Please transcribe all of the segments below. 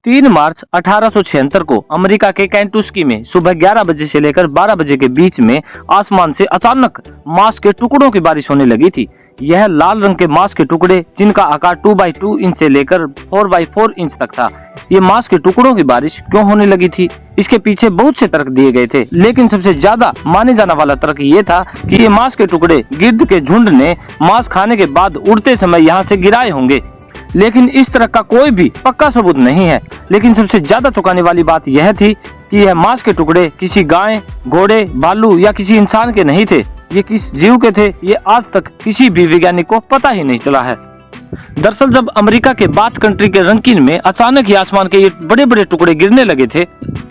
3 मार्च 1876 को अमेरिका के कैंटुस्की में सुबह 11 बजे से लेकर 12 बजे के बीच में आसमान से अचानक मांस के टुकड़ों की बारिश होने लगी थी। यह लाल रंग के मांस के टुकड़े जिनका आकार 2x2 इंच से लेकर 4x4 इंच तक था। ये मांस के टुकड़ों की बारिश क्यों होने लगी थी, इसके पीछे बहुत से तर्क दिए गए थे, लेकिन सबसे ज्यादा माने जाने वाला तर्क ये था कि ये मांस के टुकड़े गिद्ध के झुंड ने मांस खाने के बाद उड़ते समय यहाँ से गिराए होंगे। लेकिन इस तरह का कोई भी पक्का सबूत नहीं है। लेकिन सबसे ज्यादा चौंकाने वाली बात यह थी कि यह मांस के टुकड़े किसी गाय, घोड़े, भालू या किसी इंसान के नहीं थे। ये किस जीव के थे, ये आज तक किसी भी वैज्ञानिक को पता ही नहीं चला है। दरअसल जब अमेरिका के बाथ कंट्री के रंकिन में अचानक ही आसमान के ये बड़े बड़े टुकड़े गिरने लगे थे,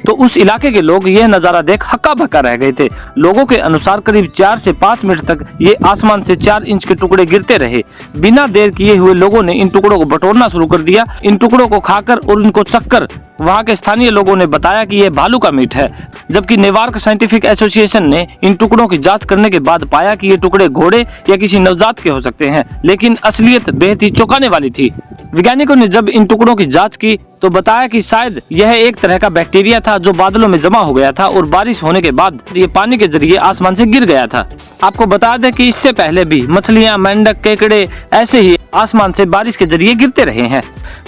तो उस इलाके के लोग यह नजारा देख हक्का बक्का रह गए थे। लोगों के अनुसार करीब 4 से 5 मिनट तक ये आसमान से 4 इंच के टुकड़े गिरते रहे। बिना देर किए हुए लोगों ने इन टुकड़ों को बटोरना शुरू कर दिया। इन टुकड़ों को खाकर और इनको चखकर वहाँ के स्थानीय लोगों ने बताया कि यह भालू का मीट है, जबकि न्यूयॉर्क साइंटिफिक एसोसिएशन ने इन टुकड़ों की जांच करने के बाद पाया कि ये टुकड़े घोड़े या किसी नवजात के हो सकते हैं। लेकिन असलियत बेहद ही चौंकाने वाली थी। वैज्ञानिकों ने जब इन टुकड़ों की जांच की तो बताया कि शायद यह एक तरह का बैक्टीरिया था जो बादलों में जमा हो गया था और बारिश होने के बाद ये पानी के जरिए आसमान से गिर गया था। आपको बता दें कि इससे पहले भी मछलियां, मेंढक, केकड़े ऐसे ही आसमान से बारिश के जरिए गिरते रहे हैं,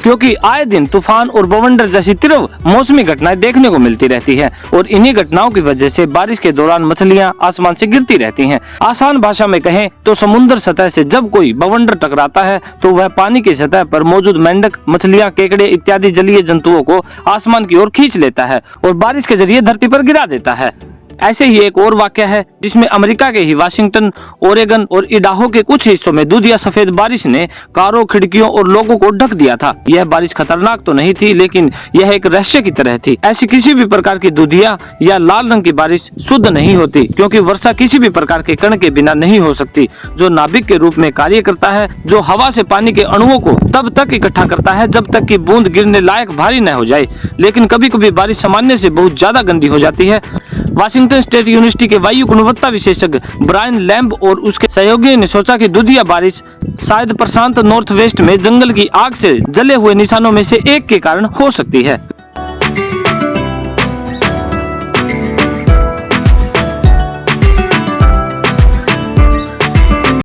क्योंकि आए दिन तूफान और बवंडर जैसी तीव्र मौसमी घटनाएं देखने को मिलती रहती है और इन्हीं घटनाओं की वजह से बारिश के दौरान मछलियां आसमान से गिरती रहती हैं। आसान भाषा में कहें तो समुद्र सतह से जब कोई बवंडर टकराता है तो वह पानी की सतह पर मौजूद मेंढक, मछलियां, केकड़े इत्यादि जलीय जंतुओं को आसमान की ओर खींच लेता है और बारिश के जरिए धरती पर गिरा देता है। ऐसे ही एक और वाक्य है जिसमें अमेरिका के ही वाशिंगटन, ओरेगन और इडाहो के कुछ हिस्सों में दूध या सफेद बारिश ने कारों, खिड़कियों और लोगों को ढक दिया था। यह बारिश खतरनाक तो नहीं थी, लेकिन यह एक रहस्य की तरह थी। ऐसी किसी भी प्रकार की दूधिया या लाल रंग की बारिश शुद्ध नहीं होती, क्योंकि वर्षा किसी भी प्रकार के कण के बिना नहीं हो सकती, जो नाभिक के रूप में कार्य करता है, जो हवा से पानी के अणुओं को तब तक इकट्ठा करता है जब तक कि बूंद गिरने लायक भारी न हो जाए। लेकिन कभी कभी बारिश सामान्य से बहुत ज्यादा गंदी हो जाती है। वाशिंगटन स्टेट यूनिवर्सिटी के वायु गुणवत्ता विशेषज्ञ ब्रायन लैम्ब और उसके सहयोगियों ने सोचा कि दूधिया बारिश शायद प्रशांत नॉर्थ वेस्ट में जंगल की आग से जले हुए निशानों में से एक के कारण हो सकती है।